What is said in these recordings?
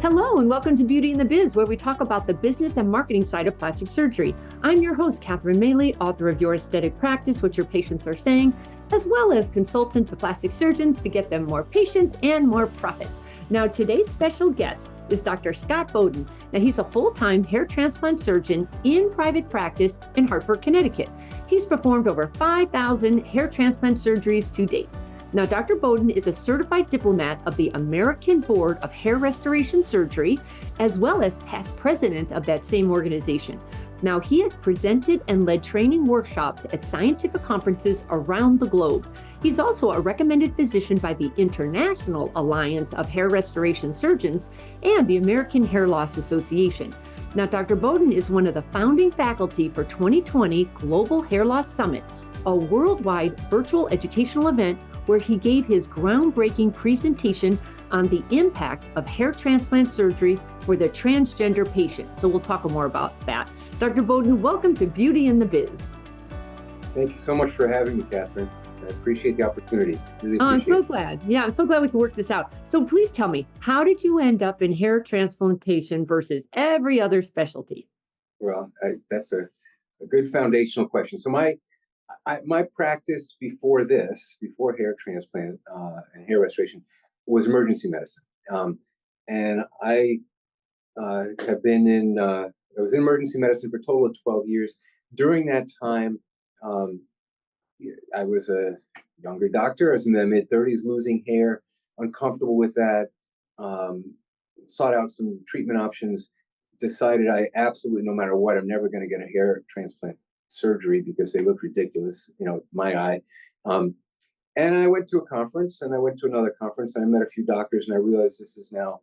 Hello, and welcome to Beauty in the Biz, where we talk about the business and marketing side of plastic surgery. I'm your host, Catherine Maley, author of Your Aesthetic Practice, What Your Patients Are Saying, as well as consultant to plastic surgeons to get them more patients and more profits. Now, today's special guest is Dr. Scott Boden. Now, he's a full-time hair transplant surgeon in private practice in Hartford, Connecticut. He's performed over 5,000 hair transplant surgeries to date. Now, Dr. Boden is a certified diplomat of the American Board of Hair Restoration Surgery, as well as past president of that same organization. Now, he has presented and led training workshops at scientific conferences around the globe. He's also a recommended physician by the International Alliance of Hair Restoration Surgeons and the American Hair Loss Association. Now, Dr. Boden is one of the founding faculty for 2020 Global Hair Loss Summit, a worldwide virtual educational event where he gave his groundbreaking presentation on the impact of hair transplant surgery for the transgender patient. So we'll talk more about that. Dr. Boden, welcome to Beauty in the Biz. Thank you so much for having me, Catherine. I appreciate the opportunity. Really I'm appreciate so it. glad. Yeah, I'm so glad we can work this out. So please tell me, how did you end up in hair transplantation versus every other specialty? Well, that's a good foundational question. So my practice before hair transplant and hair restoration, was emergency medicine. And I have been I was in emergency medicine for a total of 12 years. During that time, I was a younger doctor. I was in the mid-30s, losing hair, uncomfortable with that, sought out some treatment options, decided I absolutely, no matter what, I'm never going to get a hair transplant surgery because they look ridiculous, my eye. And I went to a conference, and I went to another conference, and I met a few doctors, and I realized this is now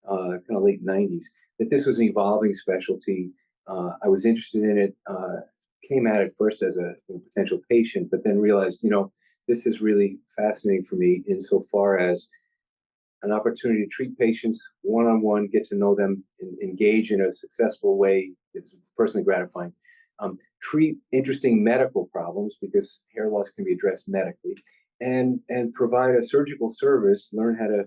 kind of late 90s, that this was an evolving specialty. I was interested in it, came at it first as a potential patient, but then realized, this is really fascinating for me insofar as an opportunity to treat patients one-on-one, get to know them, engage in a successful way. It's personally gratifying. Treat interesting medical problems, because hair loss can be addressed medically, and provide a surgical service, learn how to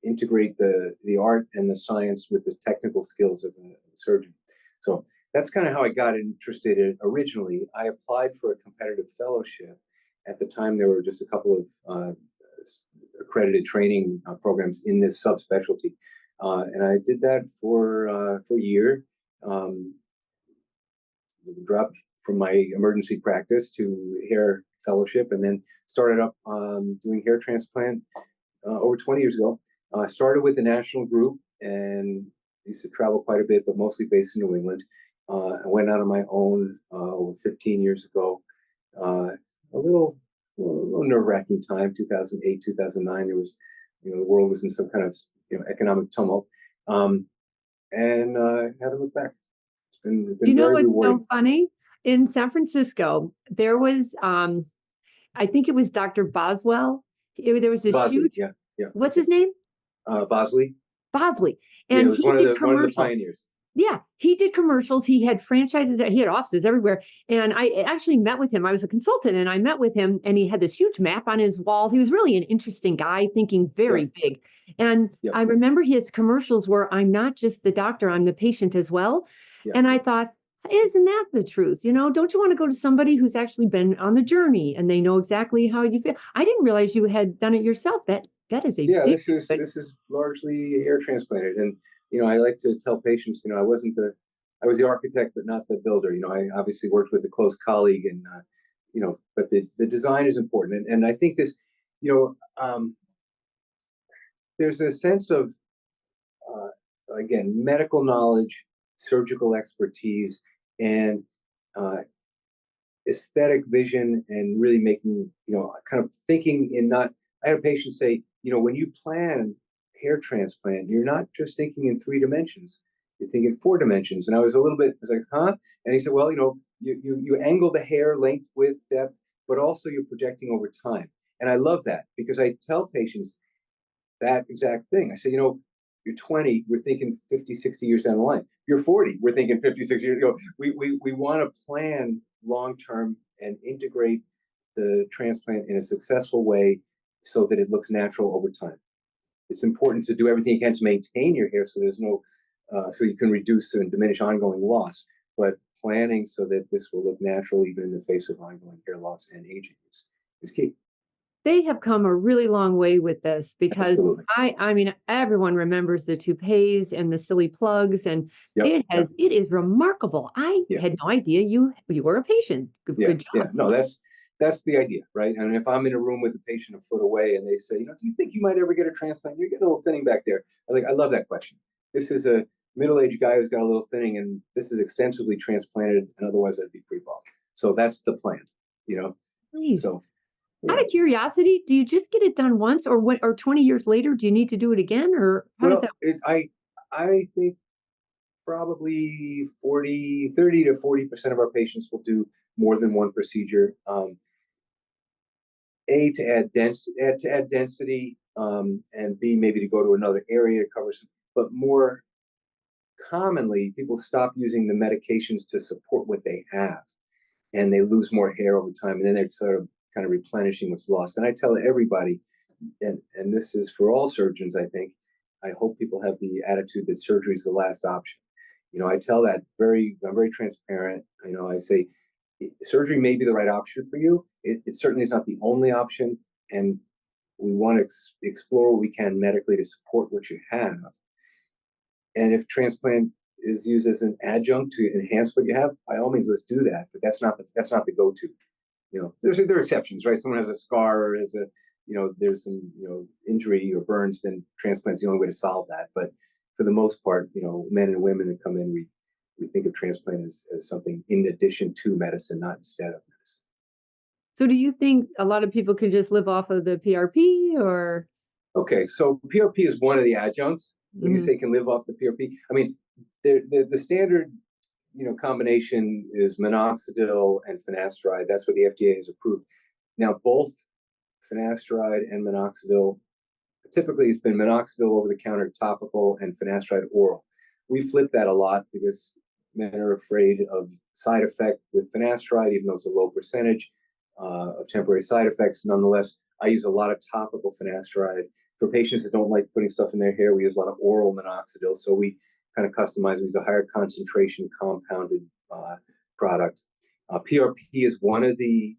integrate the art and the science with the technical skills of a surgeon. So that's kind of how I got interested in it originally. I applied for a competitive fellowship. At the time, there were just a couple of accredited training programs in this subspecialty, and I did that for a year. Dropped from my emergency practice to hair fellowship, and then started up doing hair transplant over 20 years ago. Started with the national group and used to travel quite a bit, but mostly based in New England. I went out on my own over 15 years ago. A little nerve-wracking time, 2008, 2009. There was, the world was in some kind of economic tumult, and haven't looked back. It's been very What's rewarding. so funny? In San Francisco, there was, I think it was Dr. Boswell. There was this Bosley, huge, yeah. what's his name? Bosley. Bosley. And And it was he one did of the commercials. pioneers. Yeah, he did commercials. He had franchises. He had offices everywhere. And I actually met with him. I was a consultant, and I met with him, and he had this huge map on his wall. He was really an interesting guy, thinking very big. And I remember his commercials were, "I'm not just the doctor, I'm the patient as well." And I thought, isn't that the truth? Don't you want to go to somebody who's actually been on the journey and they know exactly how you feel? I didn't realize you had done it yourself. That is a big, this is largely hair transplanted, and I like to tell patients, I was the architect, but not the builder. I obviously worked with a close colleague, and but the design is important, and I think this, there's a sense of again, medical knowledge, surgical expertise, and aesthetic vision, and really making, kind of thinking in not. I had a patient say, when you plan hair transplant, you're not just thinking in 3 dimensions, you're thinking 4 dimensions. And I was like, huh? And he said, well, you angle the hair length, width, depth, but also you're projecting over time. And I love that, because I tell patients that exact thing. I say, you're 20, we're thinking 50, 60 years down the line. You're 40, we're thinking 50, 60 years ago. We want to plan long-term and integrate the transplant in a successful way so that it looks natural over time. it's important to do everything you can to maintain your hair so there's no, so you can reduce and diminish ongoing loss. But planning so that this will look natural even in the face of ongoing hair loss and aging is key. They have come a really long way with this because Absolutely. I mean, everyone remembers the toupees and the silly plugs, and Yep. it is remarkable. I Yeah. had no idea you were a patient. Yeah. Good Yeah. job. No, that's the idea, right? And if I'm in a room with a patient a foot away and they say, do you think you might ever get a transplant? You're getting a little thinning back there. I love that question. This is a middle-aged guy who's got a little thinning, and this is extensively transplanted, and otherwise I'd be pre-bald. So that's the plan, you know. Nice. So Out yeah. of curiosity, do you just get it done once, or what? Or 20 years later, do you need to do it again, or how does Well, that? I think probably 30 to 40% of our patients will do more than one procedure. A, to add density, and B, maybe to go to another area to cover some. But more commonly, people stop using the medications to support what they have, and they lose more hair over time, and then they're sort of kind of replenishing what's lost. And I tell everybody, and this is for all surgeons, I think, I hope people have the attitude that surgery is the last option. I tell that I'm very transparent. I say surgery may be the right option for you. It certainly is not the only option, and we want to explore what we can medically to support what you have. And if transplant is used as an adjunct to enhance what you have, by all means, let's do that. But that's not the go-to. There are exceptions, right? Someone has a scar or has there's some injury or burns, then transplant's the only way to solve that. But for the most part, men and women that come in, we think of transplant as something in addition to medicine, not instead of medicine. So, do you think a lot of people can just live off of the PRP, or? Okay, so PRP is one of the adjuncts. When you Mhm. say can live off the PRP, I mean the standard combination is minoxidil and finasteride. That's what the FDA has approved. Now both finasteride and minoxidil, typically it's been minoxidil over the counter topical and finasteride oral. We flip that a lot because men are afraid of side effect with finasteride, even though it's a low percentage of temporary side effects. Nonetheless, I use a lot of topical finasteride. For patients that don't like putting stuff in their hair, we use a lot of oral minoxidil. So we kind of customize. We use a higher concentration compounded product. PRP is one of the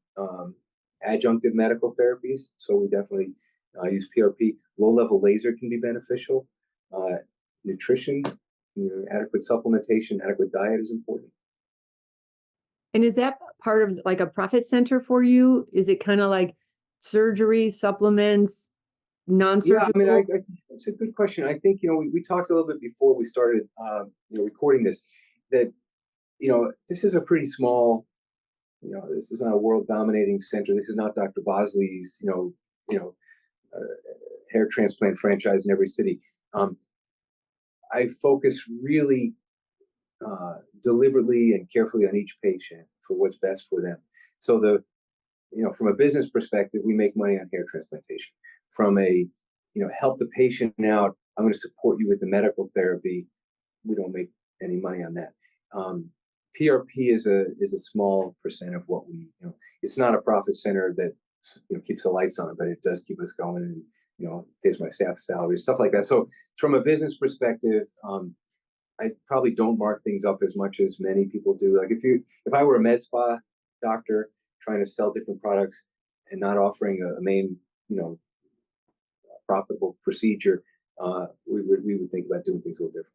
adjunctive medical therapies, so we definitely use PRP. Low-level laser can be beneficial. Nutrition, adequate supplementation, adequate diet is important. And is that part of like a profit center for you? Is it kind of like surgery, supplements, Yeah, I mean, non-surgical? it's a good question. I think we talked a little bit before we started recording this, that this is a pretty small. This is not a world dominating center. This is not Dr. Bosley's uh, hair transplant franchise in every city. I focus really deliberately and carefully on each patient for what's best for them. So from a business perspective, we make money on hair transplantation. From a help the patient out, I'm going to support you with the medical therapy. We don't make any money on that. PRP is a small percent of what we it's not a profit center that keeps the lights on, but it does keep us going and pays my staff salary, stuff like that. So from a business perspective, I probably don't mark things up as much as many people do. Like if I were a med spa doctor trying to sell different products and not offering a main profitable procedure, we would think about doing things a little differently.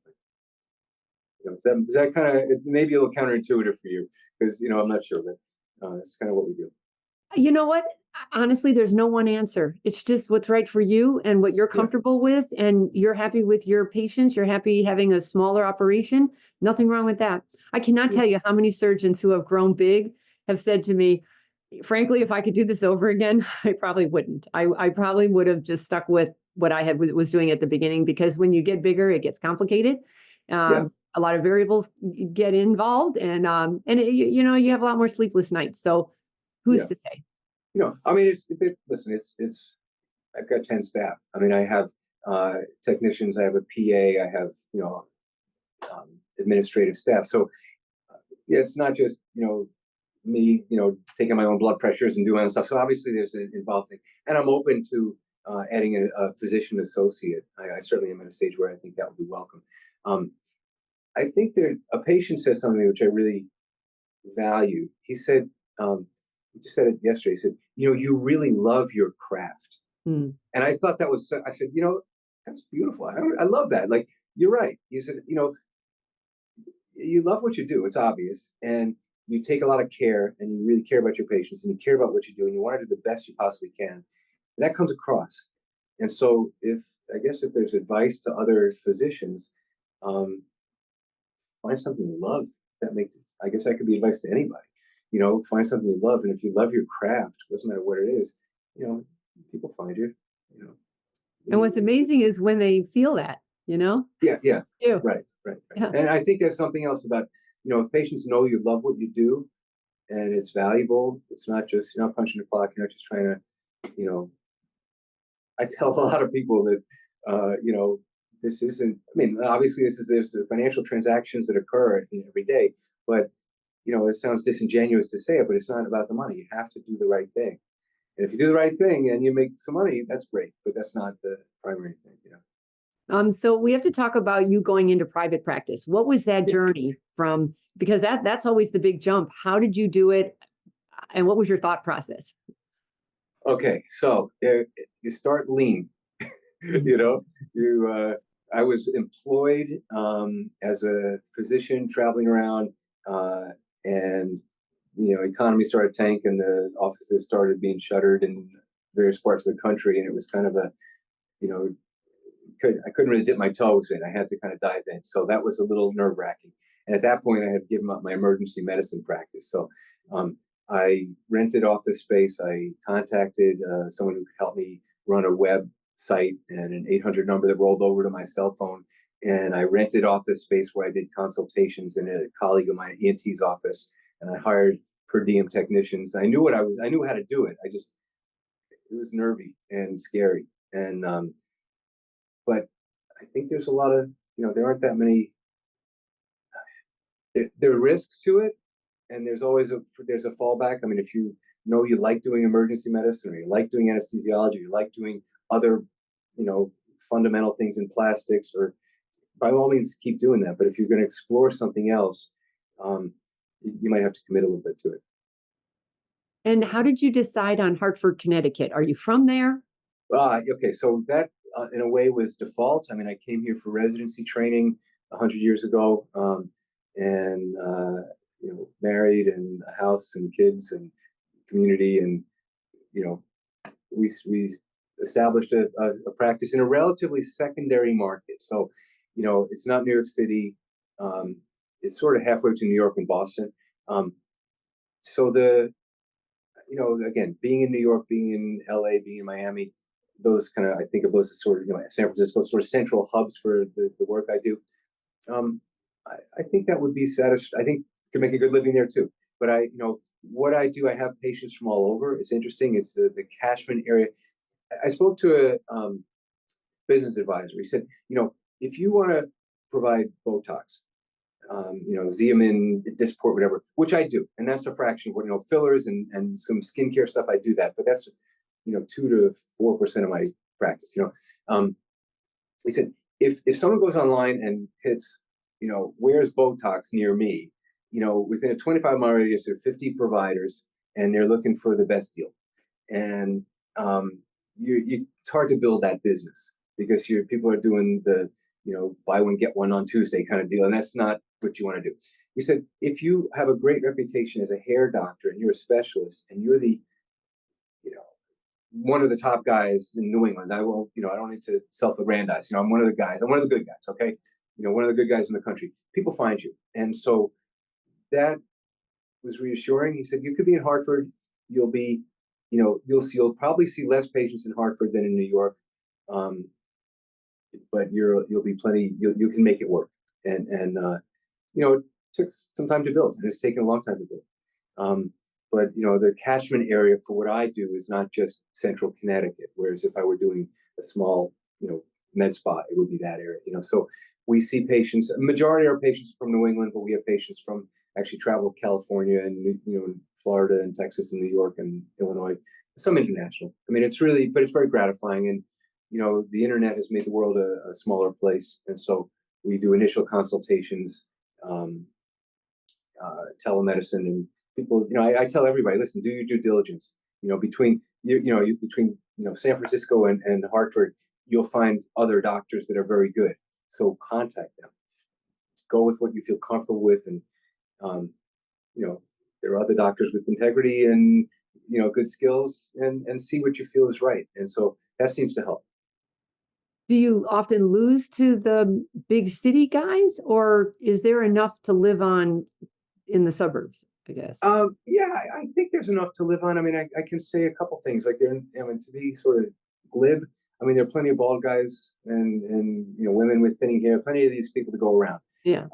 Is that kind of maybe a little counterintuitive for you? Because I'm not sure, but it's kind of what we do. You know what? Honestly, there's no one answer. It's just what's right for you and what you're Yeah, comfortable with, and you're happy with your patients. You're happy having a smaller operation. Nothing wrong with that. I cannot yeah, tell you how many surgeons who have grown big have said to me, frankly, if I could do this over again, I probably wouldn't. I probably would have just stuck with what I was doing at the beginning, because when you get bigger, it gets complicated. yeah, A lot of variables get involved, and you have a lot more sleepless nights. So who's yeah. to say? I mean, listen, it's. I've got 10 staff. I mean, I have technicians. I have a PA. I have administrative staff. So yeah, it's not just me taking my own blood pressures and doing my own stuff. So obviously there's an involved thing, and I'm open to adding a physician associate. I certainly am at a stage where I think that would be welcome. I think a patient said something which I really value. He said, he just said it yesterday. He said, you really love your craft. Mm. And I thought that was, I said, that's beautiful. I love that. Like, you're right. You said, you love what you do. It's obvious. And you take a lot of care and you really care about your patients and you care about what you do and you want to do the best you possibly can. And that comes across. And so if there's advice to other physicians, find something you love. I guess that could be advice to anybody. Find something you love. And if you love your craft, doesn't matter what it is, people find you, And what's amazing is when they feel that, Yeah. You. Right. Yeah. And I think there's something else about, if patients know you love what you do and it's valuable, it's not just, you're not punching the clock, you're not just trying to, I tell a lot of people that, this isn't, obviously there's the financial transactions that occur every day, but, it sounds disingenuous to say it, but it's not about the money. You have to do the right thing. And if you do the right thing and you make some money, that's great, but that's not the primary thing, So we have to talk about you going into private practice. What was that journey from? Because that's always the big jump. How did you do it? And what was your thought process? Okay, so you start lean. I was employed as a physician traveling around, and economy started tanking. The offices started being shuttered in various parts of the country, and it was kind of I couldn't really dip my toes in. I had to kind of dive in. So that was a little nerve-wracking. And at that point, I had given up my emergency medicine practice. So I rented office space. I contacted someone who could help me run a website and an 800 number that rolled over to my cell phone. And I rented office space where I did consultations in a colleague of mine, ENT's office. And I hired per diem technicians. I knew how to do it. It was nervy and scary. And but I think there's a lot of, there aren't that many, there are risks to it. And there's always there's a fallback. If you like doing emergency medicine, or you like doing anesthesiology, you like doing other, fundamental things in plastics, or by all means keep doing that. But if you're going to explore something else, you might have to commit a little bit to it. And how did you decide on Hartford, Connecticut? Are you from there? Okay, so that in a way was default. I came here for residency training 100 years ago, and married and a house and kids and community, and we established a practice in a relatively secondary market. So it's not New York City. It's sort of halfway between New York and Boston. So again, being in New York, being in LA, being in Miami, those kind of, I think of those as sort of, San Francisco, sort of central hubs for the work I do. I think that would be I think could make a good living there too. But what I do, I have patients from all over. It's interesting. It's the catchment area. I spoke to a business advisor. He said, if you want to provide Botox, Xeomin, Dysport, whatever, which I do, and that's a fraction of what, fillers and some skincare stuff, I do that, but that's 2 to 4% of my practice. He said, if someone goes online and hits, where's Botox near me, within a 25-mile radius, there are 50 providers, and they're looking for the best deal. And it's hard to build that business because people are doing the, buy one, get one on Tuesday kind of deal. And that's not what you want to do. He said, if you have a great reputation as a hair doctor and you're a specialist and you're the, one of the top guys in New England, I don't need to self-aggrandize. I'm one of the guys. I'm one of the good guys. Okay. One of the good guys in the country. People find you. And so that was reassuring. He said, you could be in Hartford. You'll be, you'll probably see less patients in Hartford than in New York. But you'll be plenty, you can make it work. And it took some time to build, and it's taken a long time to build. But the catchment area for what I do is not just central Connecticut, whereas if I were doing a small, med spa, it would be that area. So we see patients, a majority of our patients are from New England, but we have patients from actually travel California and Florida and Texas and New York and Illinois. some international. I mean, it's really, but it's very gratifying. And, the internet has made the world a smaller place. And so we do initial consultations, um, telemedicine, and people, I tell everybody, listen, do your due diligence. Between San Francisco and Hartford, you'll find other doctors that are very good. So contact them. Go with what you feel comfortable with, and um, there are other doctors with integrity and good skills, and see what you feel is right. And so that seems to help. Do you often lose to the big city guys, or is there enough to live on in the suburbs, I guess? Yeah, I think there's enough to live on. I mean, I can say a couple things like there. I mean, to be sort of glib, I mean, there are plenty of bald guys and women with thinning hair. Plenty of these people to go around. Yeah.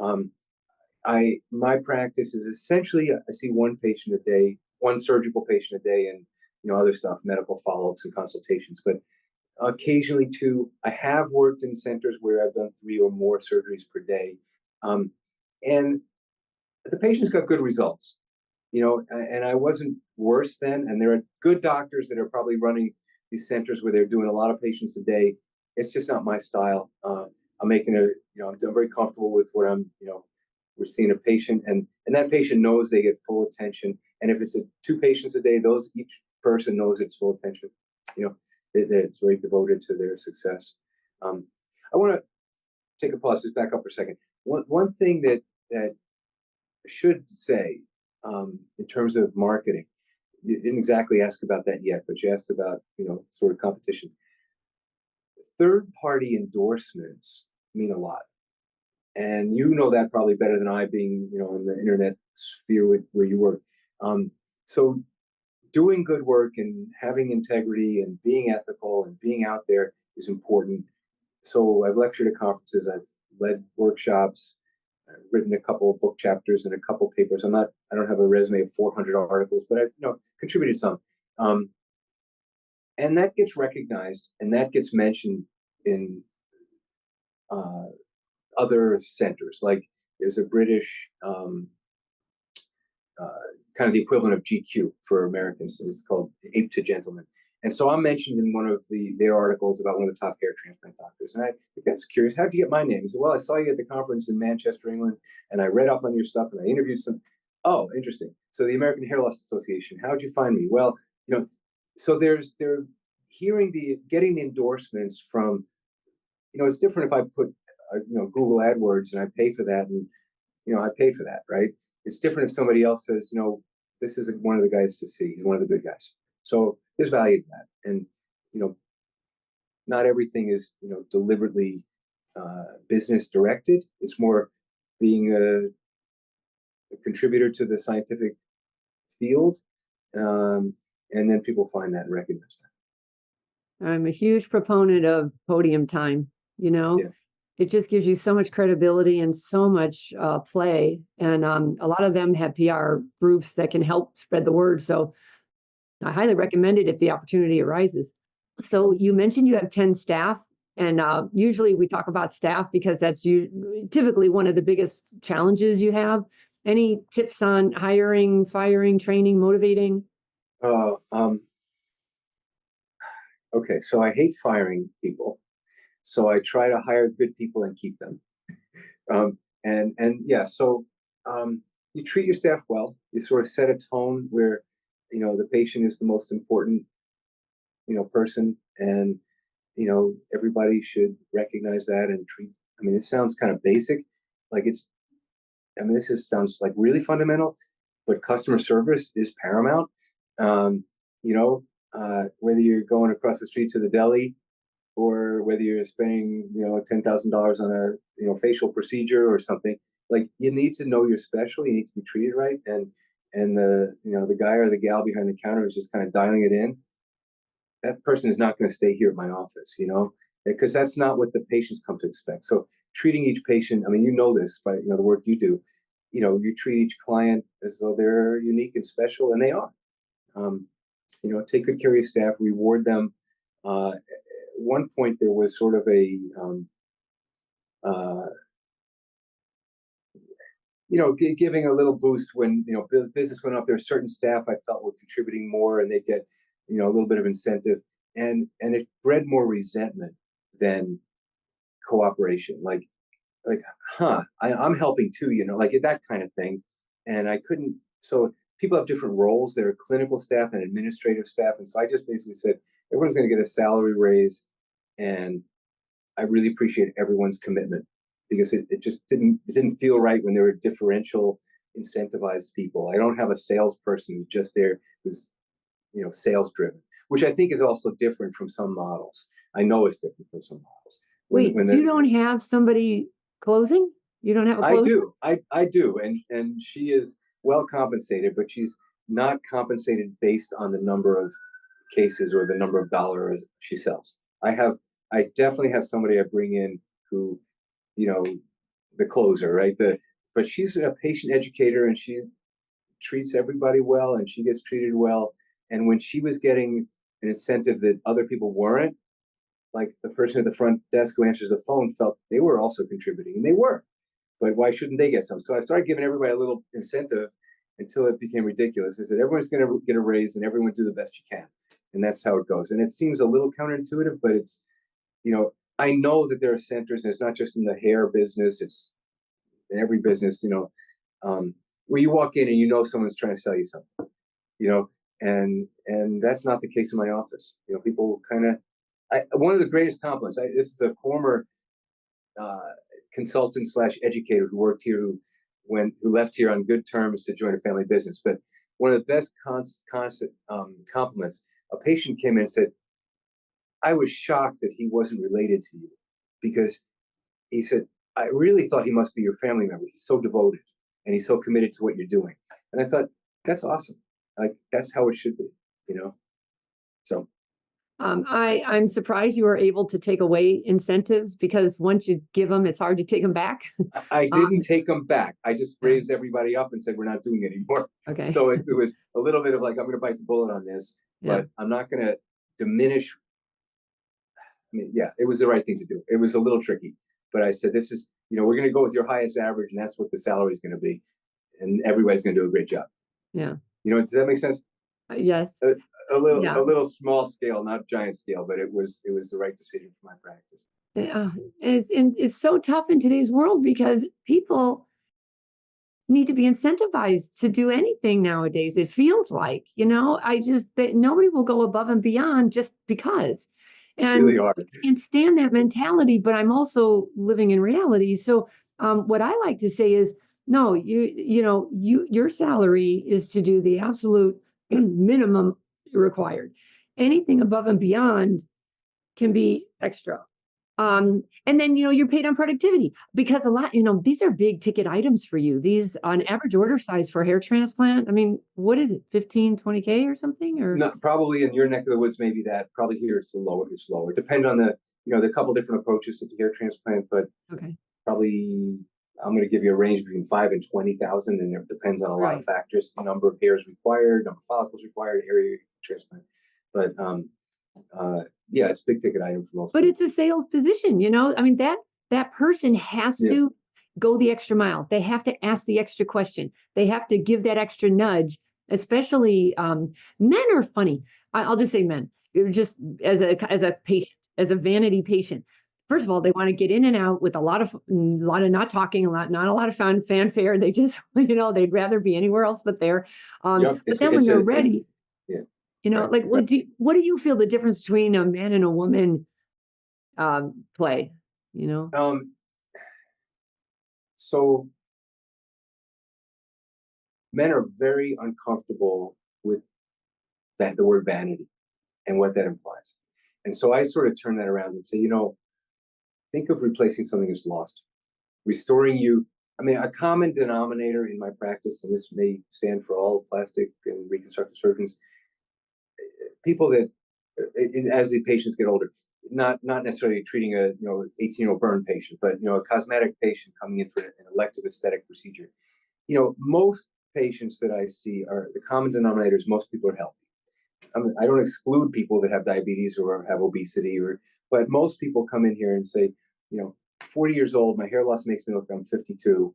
My practice is essentially I see one patient a day, one surgical patient a day, and other stuff, medical follow-ups and consultations. But occasionally two. I have worked in centers where I've done 3 or more surgeries per day, and the patients got good results. And I wasn't worse then. And there are good doctors that are probably running these centers where they're doing a lot of patients a day. It's just not my style. I'm making I'm very comfortable with what we're seeing a patient, and that patient knows they get full attention. And if it's 2 patients a day, each person knows it's full attention. It's very devoted to their success. I want to take a pause, just back up for a second. One thing that I should say, in terms of marketing, you didn't exactly ask about that yet, but you asked about sort of competition. Third-party endorsements mean a lot, and that probably better than I, being in the internet sphere where you work. So doing good work and having integrity and being ethical and being out there is important. So I've lectured at conferences, I've led workshops, I've written a couple of book chapters and a couple of papers. I don't have a resume of 400 articles, but I've contributed some. And that gets recognized, and that gets mentioned in other centers. Like there's a British kind of the equivalent of GQ for Americans. It's called Ape to Gentleman. And so I'm mentioned in one of their articles about one of the top hair transplant doctors. And I was curious, how'd you get my name? He said, well, I saw you at the conference in Manchester, England, and I read up on your stuff and I interviewed some. Oh, interesting. So the American Hair Loss Association, how'd you find me? Well, so they're getting the endorsements from, it's different if I put, Google AdWords and I pay for that, and, I paid for that, right? It's different if somebody else says, this is one of the guys to see. He's one of the good guys. So there's value to that. And, not everything is, deliberately business directed. It's more being a contributor to the scientific field. And then people find that and recognize that. I'm a huge proponent of podium time, Yeah. It just gives you so much credibility and so much play. And a lot of them have PR groups that can help spread the word. So I highly recommend it if the opportunity arises. So you mentioned you have 10 staff, and usually we talk about staff because that's typically one of the biggest challenges you have. Any tips on hiring, firing, training, motivating? Okay, so I hate firing people. So I try to hire good people and keep them. And yeah, so you treat your staff well. You sort of set a tone where the patient is the most important person, and everybody should recognize that and treat. I mean, it sounds kind of basic, like sounds like really fundamental, but customer service is paramount. Um, Whether you're going across the street to the deli, or whether you're spending $10,000 on a facial procedure or something, like you need to know you're special. You need to be treated right, and the guy or the gal behind the counter is just kind of dialing it in. That person is not going to stay here at my office, because that's not what the patients come to expect. So treating each patient, I mean, this by the work you do. You treat each client as though they're unique and special, and they are. Take good care of your staff, reward them. One point there was sort of a giving a little boost when business went up. There were certain staff I felt were contributing more, and they'd get a little bit of incentive, and it bred more resentment than cooperation. I'm helping too, like that kind of thing. And I couldn't. So people have different roles. There are clinical staff and administrative staff, and so I just basically said everyone's going to get a salary raise, and I really appreciate everyone's commitment, because it just didn't feel right when there were differential incentivized people. I don't have a salesperson who's just there who's sales driven, which I think is also different from some models. I know it's different from some models. Wait, you don't have somebody closing? You don't have a closer? I do, and she is well compensated, but she's not compensated based on the number of cases or the number of dollars she sells. I definitely have somebody I bring in who, the closer, right? But she's a patient educator, and she treats everybody well, and she gets treated well. And when she was getting an incentive that other people weren't, like the person at the front desk who answers the phone felt they were also contributing, and they were. But why shouldn't they get some? So I started giving everybody a little incentive until it became ridiculous. I said, everyone's going to get a raise, and everyone do the best you can. And that's how it goes. And it seems a little counterintuitive, but it's, I know that there are centers, and it's not just in the hair business, it's in every business, where you walk in and someone's trying to sell you something, and that's not the case in my office. People kind of, one of the greatest compliments, this is a former consultant / educator who worked here, who left here on good terms to join a family business. But one of the best compliments, a patient came in and said, I was shocked that he wasn't related to you, because he said, I really thought he must be your family member. He's so devoted, and he's so committed to what you're doing. And I thought, that's awesome. Like, that's how it should be, So I'm surprised you were able to take away incentives, because once you give them, it's hard to take them back. I didn't take them back. I just raised everybody up and said, we're not doing it anymore. Okay. So it was a little bit of like, I'm going to bite the bullet on this, but I'm not going to diminish. I mean, yeah, it was the right thing to do. It was a little tricky, but I said, this is, we're going to go with your highest average, and that's what the salary is going to be. And everybody's going to do a great job. Yeah. Does that make sense? Yes. A little small scale, not giant scale, but it was the right decision for my practice. It's so tough in today's world, because people need to be incentivized to do anything nowadays. It feels like, that nobody will go above and beyond just because. It's really hard. I can't stand that mentality, but I'm also living in reality. So what I like to say is, no, your salary is to do the absolute minimum required. Anything above and beyond can be extra. And then, you're paid on productivity, because a lot, these are big ticket items for you. These, on average order size for hair transplant, I mean, what is it, 15, 20K or something? Or no, probably in your neck of the woods, maybe that. Probably here it's lower. Depend on there are a couple different approaches to hair transplant, but okay, probably I'm going to give you a range between 5 and 20,000, and it depends on a lot of factors: the number of hairs required, number of follicles required, area transplant. But yeah, it's a big ticket item for most but people. it's a sales position, I mean, that person has to go the extra mile. They have to ask the extra question. They have to give that extra nudge. Especially men are funny. I'll just say men. Just as a patient, as a vanity patient. First of all, they want to get in and out with a lot of not talking, not a lot of fanfare. They just, they'd rather be anywhere else but there. But then when they're ready, what do you feel the difference between a man and a woman play? So men are very uncomfortable with the word vanity and what that implies. And so I sort of turn that around and say, think of replacing something that's lost, restoring you. I mean, a common denominator in my practice, and this may stand for all plastic and reconstructive surgeons, people that, as the patients get older, not necessarily treating a 18-year-old burn patient, but a cosmetic patient coming in for an elective aesthetic procedure. Most patients that I see are, the common denominator is most people are healthy. I mean, I don't exclude people that have diabetes or have obesity, but most people come in here and say, 40 years old, my hair loss makes me look like I'm 52.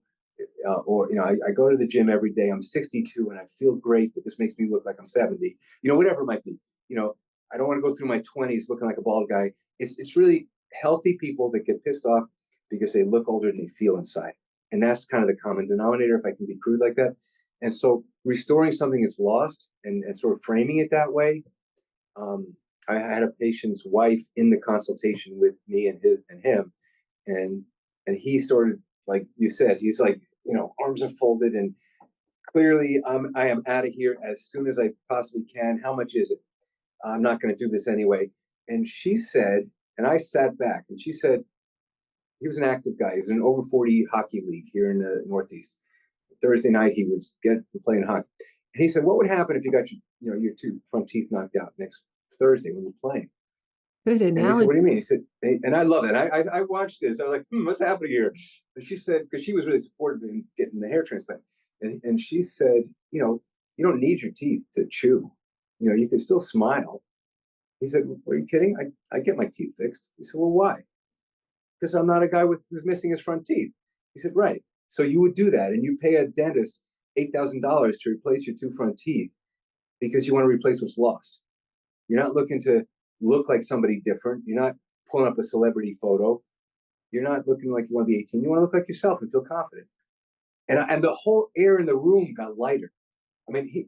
I go to the gym every day, I'm 62 and I feel great, but this makes me look like I'm 70, whatever it might be. I don't want to go through my 20s looking like a bald guy. It's really healthy people that get pissed off because they look older than they feel inside. And that's kind of the common denominator, if I can be crude like that. And so restoring something that's lost and sort of framing it that way. I had a patient's wife in the consultation with me and him, and he sort of, like you said, he's like, arms are folded, and clearly I am out of here as soon as I possibly can. How much is it? I'm not going to do this anyway. And she said, and I sat back, and she said, he was an active guy. He was in an over 40 hockey league here in the Northeast. Thursday night, he would get playing hockey. And he said, what would happen if you got your two front teeth knocked out next Thursday when you're playing? Good analogy. And he said, what do you mean? He said, and I love it. I watched this. I was like, what's happening here? And she said, because she was really supportive in getting the hair transplant. And she said, you don't need your teeth to chew. You can still smile. He said, are you kidding? I get my teeth fixed. He said, well, why? Because I'm not a guy who's missing his front teeth. He said, right. So you would do that, and you pay a dentist $8,000 to replace your two front teeth because you want to replace what's lost. You're not looking to look like somebody different. You're not pulling up a celebrity photo. You're not looking like you want to be 18. You want to look like yourself and feel confident. And the whole air in the room got lighter. I mean,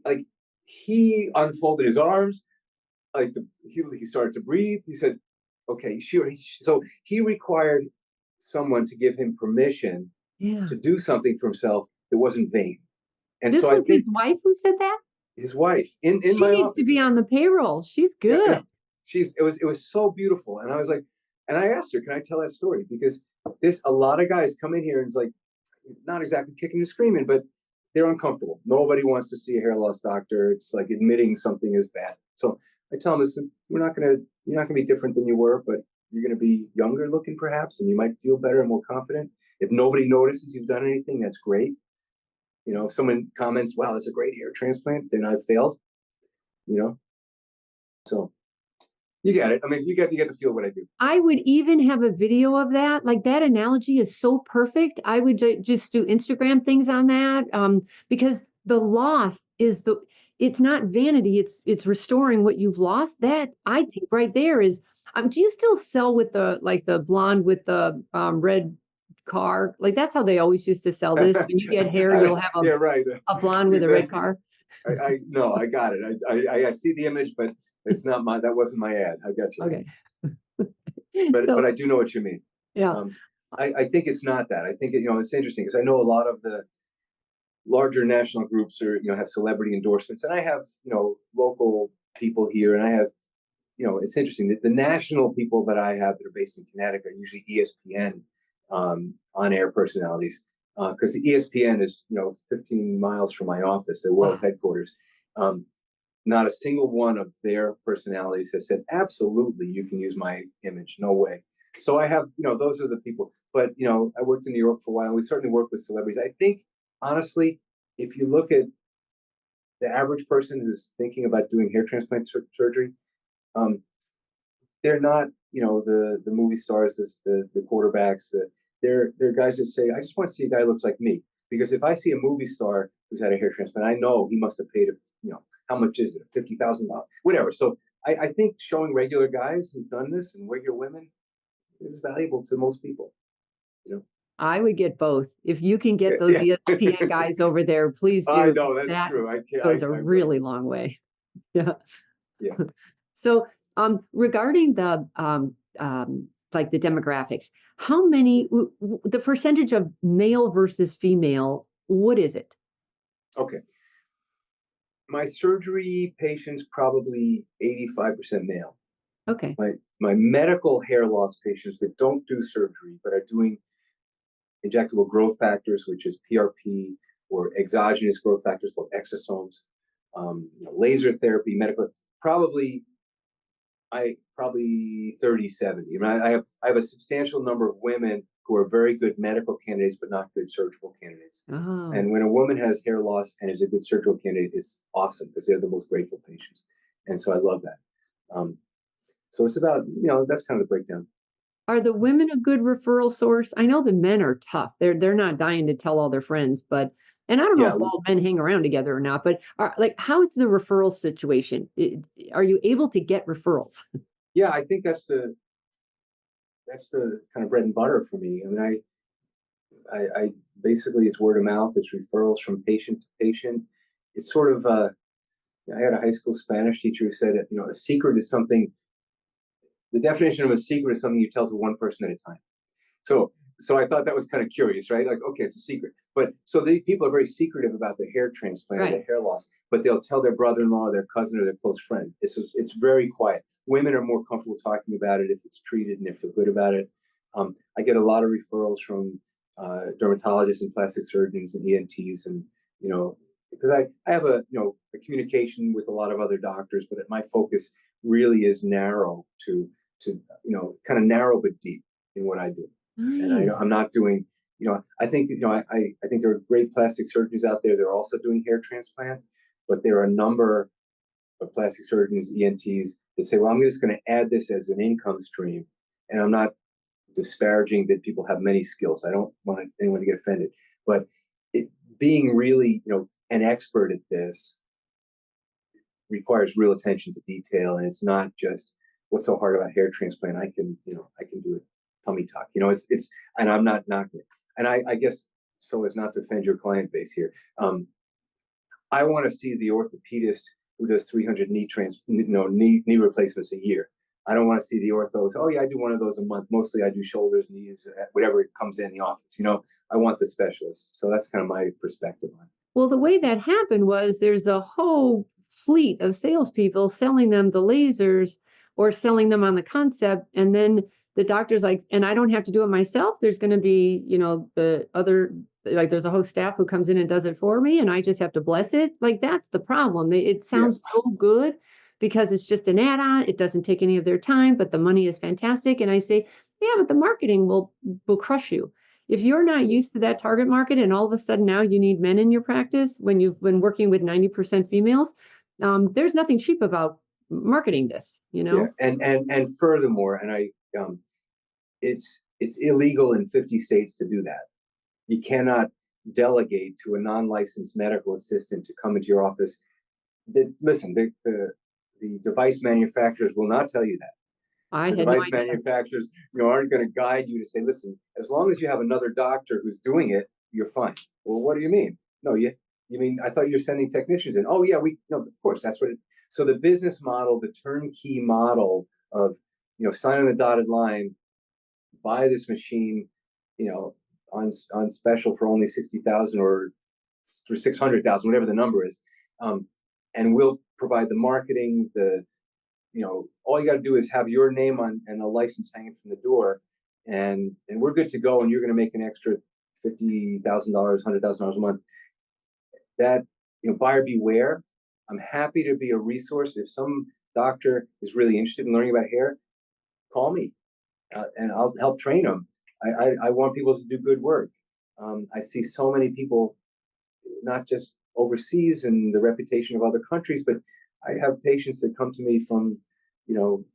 he unfolded his arms, he started to breathe. He said, okay, sure. So he required someone to give him permission to do something for himself that wasn't vain. And this so was I think his wife who said that? His wife in she my needs office. to be on the payroll. She's good. Yeah, it was so beautiful. And I was like, and I asked her, can I tell that story? Because a lot of guys come in here and it's like, not exactly kicking and screaming, but they're uncomfortable. Nobody wants to see a hair loss doctor. It's like admitting something is bad. So I tell them, listen, you're not gonna be different than you were, but you're gonna be younger looking perhaps, and you might feel better and more confident. If nobody notices you've done anything, that's great. If someone comments, wow, that's a great hair transplant, then I've failed. So you get it. I mean, you get to feel what I do. I would even have a video of that. Like, that analogy is so perfect. I would just do Instagram things on that, because the loss is it's not vanity. It's restoring what you've lost. That, I think, right there is. Do you still sell with the blonde with the red car? Like, that's how they always used to sell this. When you get hair, you'll have a blonde with a red car. No, I got it. I see the image, but it's not that wasn't my ad. I got you. Okay. But I do know what you mean. Yeah. I think it's not that. I think it's interesting because I know a lot of the larger national groups have celebrity endorsements, and I have local people here, and I have it's interesting that the national people that I have that are based in Connecticut are usually ESPN on-air personalities, because the ESPN is 15 miles from my office, their world headquarters. Not a single one of their personalities has said, absolutely, you can use my image. No way. So I have, those are the people. But, I worked in New York for a while. We certainly work with celebrities. I think, honestly, if you look at the average person who's thinking about doing hair transplant surgery, they're not, the movie stars, the quarterbacks. They're guys that say, I just want to see a guy who looks like me. Because if I see a movie star who's had a hair transplant, I know he must have paid how much is it? $50,000, whatever. So I think showing regular guys who've done this and regular women is valuable to most people. I would get both. If you can get those ESPN guys over there, please do. I know that's true. Goes a really long way. Yeah. Yeah. So, regarding the like the demographics, how many the percentage of male versus female? What is it? Okay. My surgery patients, probably 85% male. Okay. My medical hair loss patients that don't do surgery but are doing injectable growth factors, which is PRP, or exogenous growth factors called exosomes, laser therapy, medical, probably 30-70. I mean, I have a substantial number of women who are very good medical candidates but not good surgical candidates. Oh. And when a woman has hair loss and is a good surgical candidate, it's awesome because they're the most grateful patients. And so I love that. So it's about, that's kind of the breakdown. Are the women a good referral source? I know the men are tough. They're not dying to tell all their friends, but And I don't know Yeah, if bald men hang around together or not, but like, how is the referral situation? Are you able to get referrals? yeah. I think that's the kind of bread and butter for me. I mean, I basically it's word of mouth. It's referrals from patient to patient. It's sort of I had a high school Spanish teacher who said, a secret is something. The definition of a secret is something you tell to one person at a time. So I thought that was kind of curious, right? Like, okay, it's a secret. But so the people are very secretive about their hair transplant or Right. their hair loss, but they'll tell their brother-in-law, their cousin, or their close friend. It's very quiet. Women are more comfortable talking about it if it's treated and they feel good about it. I get a lot of referrals from dermatologists and plastic surgeons and ENTs, and because I have a communication with a lot of other doctors, but my focus really is narrow to kind of narrow but deep in what I do. And Nice. I'm not doing, I think, I think there are great plastic surgeons out there that are also doing hair transplant, but there are a number of plastic surgeons, ENTs that say, well, I'm just going to add this as an income stream. And I'm not disparaging that people have many skills. I don't want anyone to get offended, but it, being really, an expert at this requires real attention to detail, and it's not just what's so hard about hair transplant. I can do it tummy tuck. And I'm not knocking it. And I guess so as not to offend your client base here. I want to see the orthopedist who does 300 knee replacements a year. I don't want to see the orthos. Oh yeah, I do one of those a month. Mostly I do shoulders, knees, whatever comes in the office. I want the specialist. So that's kind of my perspective on it. Well, the way that happened was there's a whole fleet of salespeople selling them the lasers or selling them on the concept. And then the doctor's like, and I don't have to do it myself. There's going to be, the other, like, there's a whole staff who comes in and does it for me, and I just have to bless it. Like, that's the problem. It Yeah, sounds so good because it's just an add on. It doesn't take any of their time, but the money is fantastic. And I say, yeah, but the marketing will crush you if you're not used to that target market, and all of a sudden now you need men in your practice when you've been working with 90% females. There's nothing cheap about marketing this, yeah, and furthermore, it's illegal in 50 states to do that. You cannot delegate to a non-licensed medical assistant to come into your office. Listen, the device manufacturers will not tell you that. I The had no device idea. manufacturers, aren't going to guide you to say, listen, as long as you have another doctor who's doing it, you're fine. Well, what do you mean? No, you mean I thought you're sending technicians in? Oh yeah, we no, of course that's what it. So the business model, the turnkey model of sign on the dotted line, buy this machine, you know, on special for only 60,000 or for 600,000, whatever the number is, and we'll provide the marketing, all you got to do is have your name on and a license hanging from the door, and we're good to go. And you're going to make an extra $50,000, $100,000 a month. That buyer beware. I'm happy to be a resource. If some doctor is really interested in learning about hair, call me, and I'll help train them. I want people to do good work. I see so many people, not just overseas and the reputation of other countries, but I have patients that come to me from,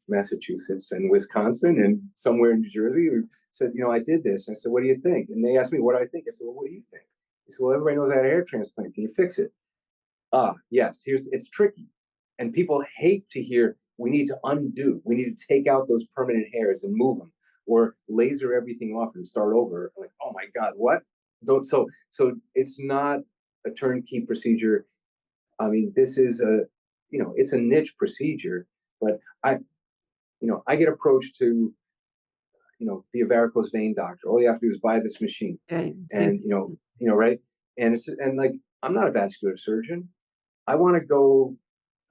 Massachusetts and Wisconsin and somewhere in New Jersey who said, I did this. I said, what do you think? And they asked me what I think. I said, well, what do you think? He said, well, everybody knows I had a hair transplant. Can you fix it? Yes, it's tricky. And people hate to hear we need to undo, we need to take out those permanent hairs and move them or laser everything off and start over. Like, oh my God, what? Don't so it's not a turnkey procedure. I mean, this is it's a niche procedure, but I get approached to, be a varicose vein doctor. All you have to do is buy this machine, Okay. and right. And like, I'm not a vascular surgeon. I want to go.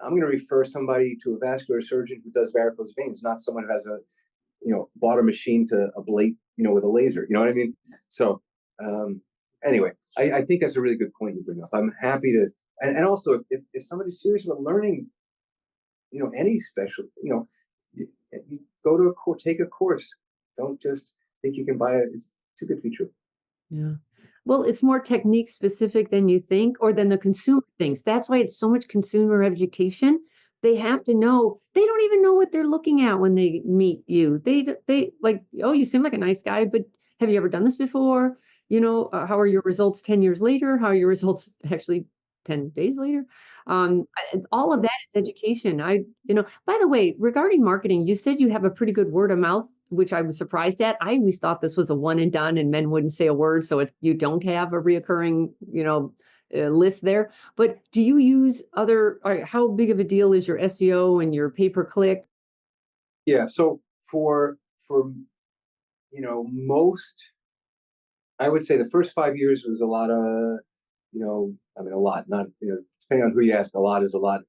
I'm going to refer somebody to a vascular surgeon who does varicose veins, not someone who has bought a machine to ablate, with a laser. You know what I mean? So, anyway, I think that's a really good point you bring up. I'm happy to, and also if somebody's serious about learning, any special, you go to a course, take a course. Don't just think you can buy it. It's too good to be true. Yeah. Well, it's more technique specific than you think or than the consumer thinks. That's why it's so much consumer education. They have to know. They don't even know what they're looking at when they meet you. They like, oh, you seem like a nice guy, but have you ever done this before? How are your results 10 years later? How are your results actually 10 days later? All of that is education. By the way, regarding marketing, you said you have a pretty good word of mouth, which I was surprised at. I always thought this was a one and done and men wouldn't say a word. So you don't have a reoccurring, list there. But do you use how big of a deal is your SEO and your pay per click? Yeah. So for most, I would say the first 5 years was a lot of, a lot, not, depending on who you ask, a lot is a lot,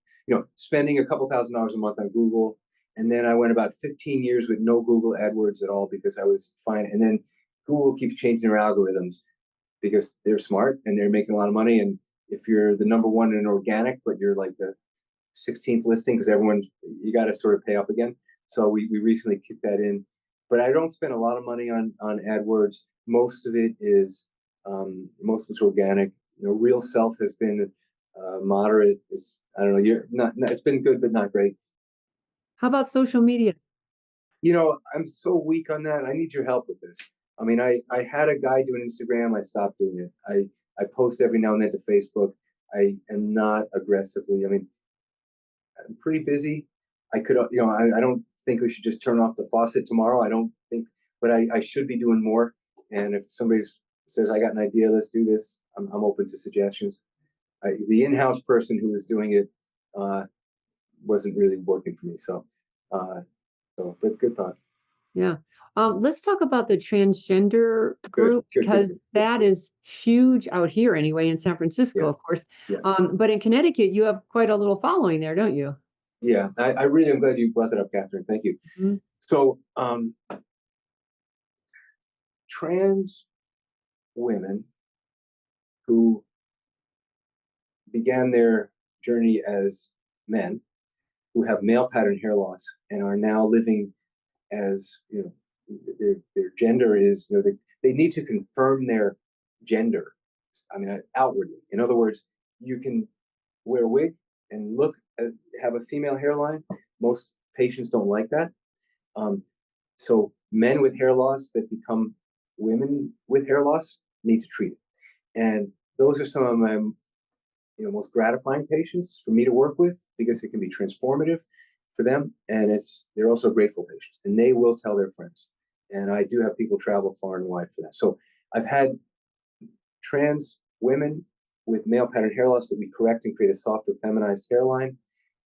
spending a couple $1,000s a month on Google. And then I went about 15 years with no Google AdWords at all because I was fine. And then Google keeps changing their algorithms because they're smart and they're making a lot of money. And if you're the number one in organic, but you're like the 16th listing because you got to sort of pay up again. So we recently kicked that in, but I don't spend a lot of money on AdWords. Most of it's organic. Real Self has been moderate. I don't know. You're not. It's been good, but not great. How about social media? I'm so weak on that. I need your help with this. I mean, I had a guy doing Instagram. I stopped doing it. I post every now and then to Facebook. I am not aggressively. I mean, I'm pretty busy. I could, I don't think we should just turn off the faucet tomorrow. I don't think, but I should be doing more. And if somebody says, I got an idea, let's do this, I'm open to suggestions. The in-house person who was doing it wasn't really working for me. But good thought. Yeah. Let's talk about the transgender group Good. because that is huge out here anyway in San Francisco, Yeah. of course. Yeah. But in Connecticut, you have quite a little following there, don't you? Yeah, I really am glad you brought that up, Catherine. Thank you. Mm-hmm. So, trans women who began their journey as men who have male pattern hair loss and are now living as their gender is they need to confirm their gender. I mean, outwardly. In other words, you can wear a wig and have a female hairline. Most patients don't like that. So men with hair loss that become women with hair loss need to treat it. And those are some of my most gratifying patients for me to work with because it can be transformative for them. And they're also grateful patients and they will tell their friends. And I do have people travel far and wide for that. So I've had trans women with male pattern hair loss that we correct and create a softer feminized hairline.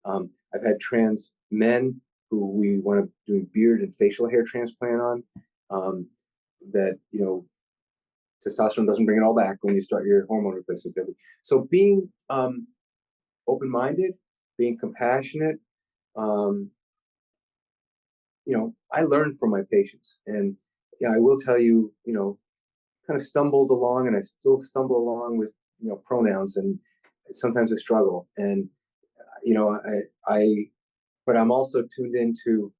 I've had trans men who we want to do beard and facial hair transplant on that, testosterone doesn't bring it all back when you start your hormone replacement therapy. So being open-minded, being compassionate, I learn from my patients. And yeah, I will tell you, kind of stumbled along and I still stumble along with, pronouns and sometimes a struggle. And, but I'm also tuned into,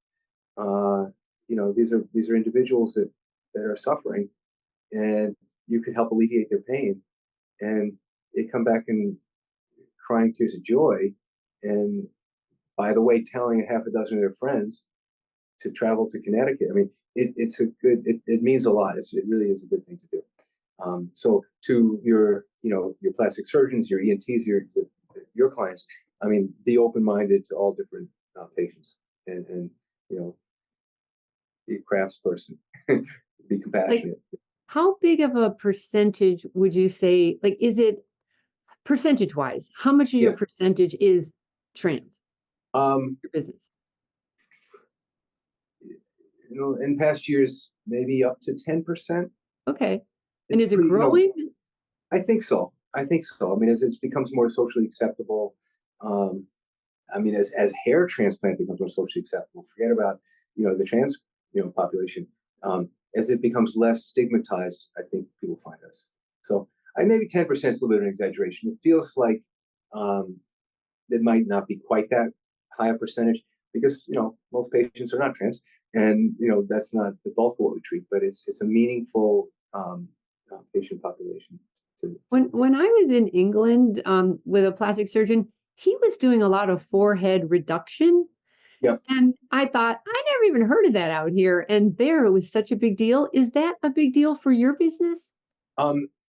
these are individuals that are suffering and you could help alleviate their pain. And they come back and crying tears of joy. And by the way, telling a half a dozen of their friends to travel to Connecticut. I mean, it means a lot. It really is a good thing to do. So to your plastic surgeons, your ENTs, your clients, I mean, be open-minded to all different patients and be a craftsperson, be compassionate. Like, how big of a percentage would you say, is it percentage-wise, how much of your percentage is trans? Your business? In past years, maybe up to 10%. Okay. And is it growing? I think so. I mean, as it becomes more socially acceptable, I mean, as hair transplant becomes more socially acceptable, forget about, the trans, population. As it becomes less stigmatized, I think people find us. So maybe 10% is a little bit of an exaggeration. It feels like it might not be quite that high a percentage because, most patients are not trans and, that's not the bulk of what we treat, but it's a meaningful patient population. When I was in England with a plastic surgeon, he was doing a lot of forehead reduction. Yep. And I thought, I never even heard of that out here. And there it was such a big deal. Is that a big deal for your business?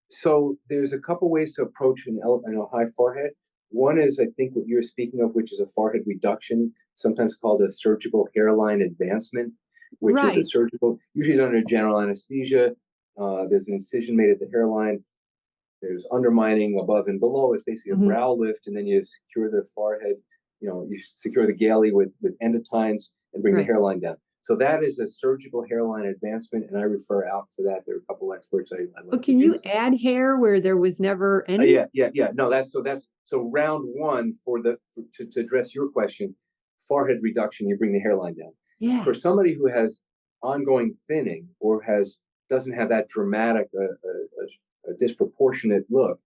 So there's a couple ways to approach a high forehead. One is, I think, what you're speaking of, which is a forehead reduction, sometimes called a surgical hairline advancement, which is a Right. surgical, usually done under general anesthesia. There's an incision made at the hairline. There's undermining above and below. It's basically a Hmm. brow lift, and then you secure the forehead. You secure the gallery with endotines and bring the Right. hairline down. So that is a surgical hairline advancement, and I refer out for that. There are a couple experts I like But to can you use. add hair where there was never any? Yeah. No, that's round one to address your question. Forehead reduction, you bring the hairline down. Yeah. For somebody who has ongoing thinning or doesn't have that dramatic a disproportionate look,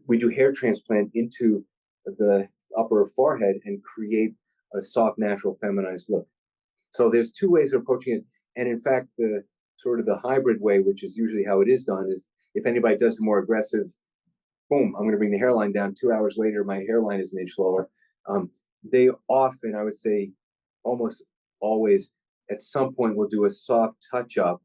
we do hair transplant into the upper forehead and create a soft, natural, feminized look. So there's two ways of approaching it, and in fact, the sort of the hybrid way, which is usually how it is done, is if anybody does the more aggressive, boom, I'm going to bring the hairline down. 2 hours later, my hairline is an inch lower. They often, I would say, almost always, at some point, will do a soft touch up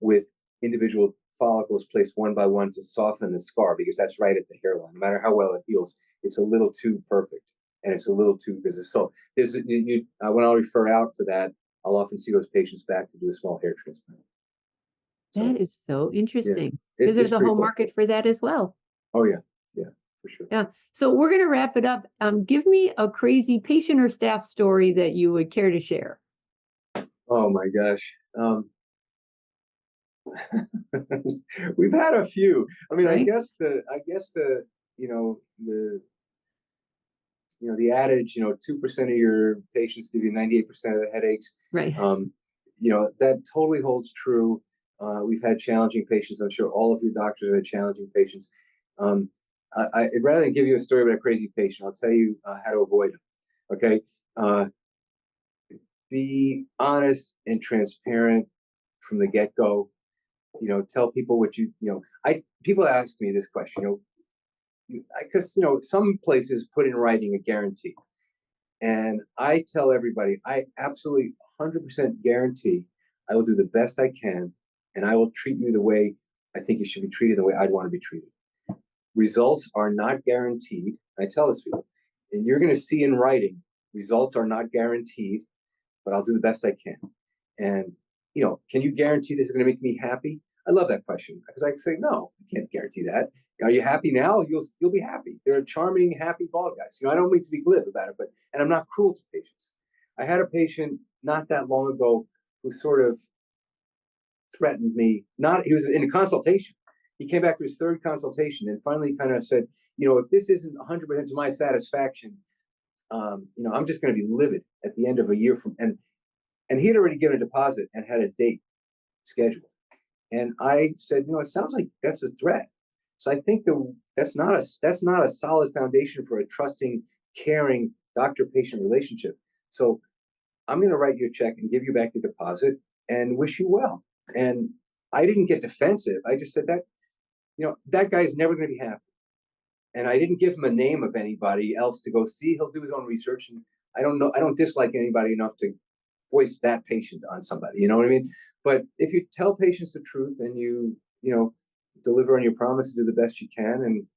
with individual follicles placed one by one to soften the scar, because that's right at the hairline. No matter how well it heals, it's a little too perfect, and it's a little too, because it's so there's when I'll refer out for that, I'll often see those patients back to do a small hair transplant. That So is so yeah, interesting because there's it's a pretty whole cool. market for that as well. Oh yeah, for sure. Yeah. So we're going to wrap it up. Give me a crazy patient or staff story that you would care to share. Oh my gosh. We've had a few. I mean, Right. the the adage, 2% of your patients give you 98% of the headaches. Right. That totally holds true. We've had challenging patients. I'm sure all of your doctors have had challenging patients. I'd rather than give you a story about a crazy patient, I'll tell you how to avoid them. Okay. Uh, be honest and transparent from the get-go. Tell people what I people ask me this question, because some places put in writing a guarantee, and I tell everybody I absolutely 100% guarantee I will do the best I can, and I will treat you the way I think you should be treated, the way I'd want to be treated. Results are not guaranteed. I tell this people, and you're going to see in writing, results are not guaranteed, but I'll do the best I can. And can you guarantee this is going to make me happy? I love that question, because I can say no, I can't guarantee that. Are you happy now? You'll be happy. They're charming, happy bald guys. I don't mean to be glib about it, and I'm not cruel to patients. I had a patient not that long ago who sort of threatened me. Not He was in a consultation. He came back for his third consultation and finally kind of said, if this isn't 100% to my satisfaction, I'm just going to be livid at the end of a year and he had already given a deposit and had a date scheduled. And I said, it sounds like that's a threat. So I think that's not a solid foundation for a trusting, caring doctor-patient relationship. So I'm going to write you a check and give you back your deposit and wish you well. And I didn't get defensive. I just said that guy's never going to be happy. And I didn't give him a name of anybody else to go see. He'll do his own research. And I don't dislike anybody enough to voice that patient on somebody. You know what I mean? But if you tell patients the truth and you deliver on your promise to do the best you can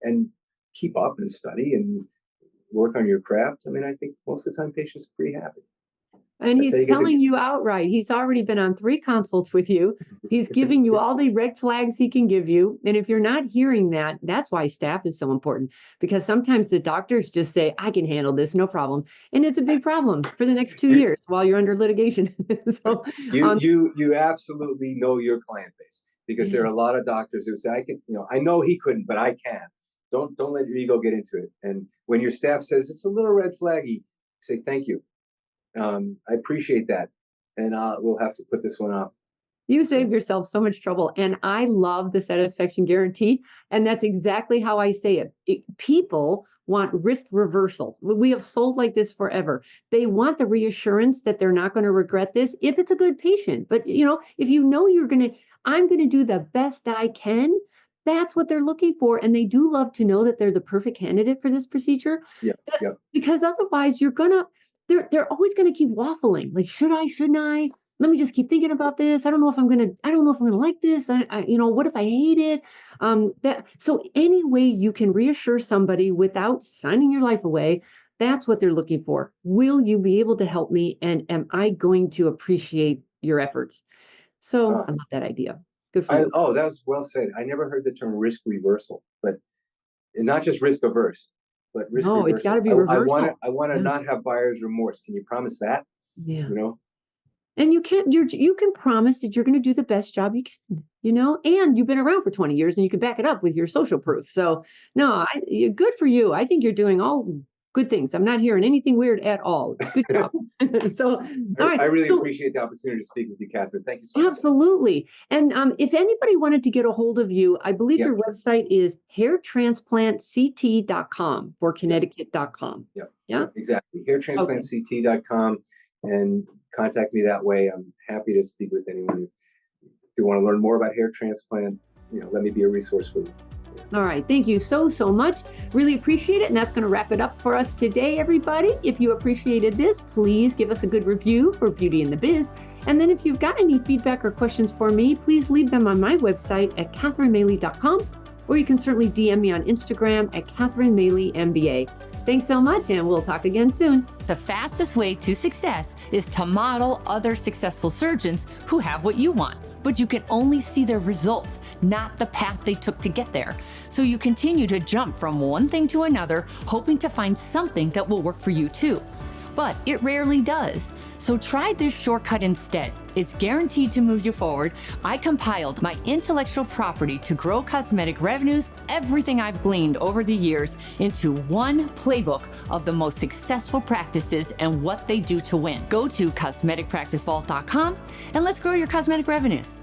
and keep up and study and work on your craft, I mean, I think most of the time patients are pretty happy. And That's how he's you get telling you outright, he's already been on 3 consults with you. He's giving you all the red flags he can give you. And if you're not hearing that, that's why staff is so important, because sometimes the doctors just say, I can handle this, no problem. And it's a big problem for the next 2 you, years while you're under litigation. So, you absolutely know your client base, because there are yeah. a lot of doctors who say, I can, I know he couldn't, but I can. Don't let your ego get into it. And when your staff says it's a little red flaggy, say thank you. I appreciate that, and we'll have to put this one off. You saved yourself so much trouble. And I love the satisfaction guarantee. And that's exactly how I say it. People want risk reversal. We have sold like this forever. They want the reassurance that they're not going to regret this if it's a good patient. But, if I'm going to do the best I can, that's what they're looking for. And they do love to know that they're the perfect candidate for this procedure. Yeah, yeah. Because otherwise they're always going to keep waffling. Like, should I, shouldn't I? let me just keep thinking about this. I don't know if I'm gonna like this. What if I hate it? So any way you can reassure somebody without signing your life away, that's what they're looking for. Will you be able to help me? And am I going to appreciate your efforts? So Uh, I love that idea. Good for you. oh, that was well said. I never heard the term risk reversal, but not just risk averse, but risk No, it's got to reversal. be reversal. I want to Yeah. not have buyer's remorse. Can you promise that? Yeah. You know? And you can promise that you're going to do the best job you can, and you've been around for 20 years and you can back it up with your social proof. So no, good for you. I think you're doing all good things. I'm not hearing anything weird at all. Good job. So, all right. I really So appreciate the opportunity to speak with you, Catherine. Thank you so much. absolutely. And if anybody wanted to get a hold of you, I believe Yep. your website is hairtransplantct.com or Connecticut.com. Yep. Yeah, Exactly. Hairtransplantct.com, and contact me that way. I'm happy to speak with anyone. If you want to learn more about hair transplant, let me be a resource for you. All right. Thank you so much. Really appreciate it. And that's going to wrap it up for us today, everybody. If you appreciated this, please give us a good review for Beauty in the Biz. And then if you've got any feedback or questions for me, please leave them on my website at catherinemaley.com, or you can certainly DM me on Instagram at CatherineMaleyMBA. Thanks so much, and we'll talk again soon. The fastest way to success is to model other successful surgeons who have what you want. But you can only see their results, not the path they took to get there. So you continue to jump from one thing to another, hoping to find something that will work for you too. But it rarely does. So try this shortcut instead. It's guaranteed to move you forward. I compiled my intellectual property to grow cosmetic revenues, everything I've gleaned over the years, into one playbook of the most successful practices and what they do to win. Go to cosmeticpracticevault.com and let's grow your cosmetic revenues.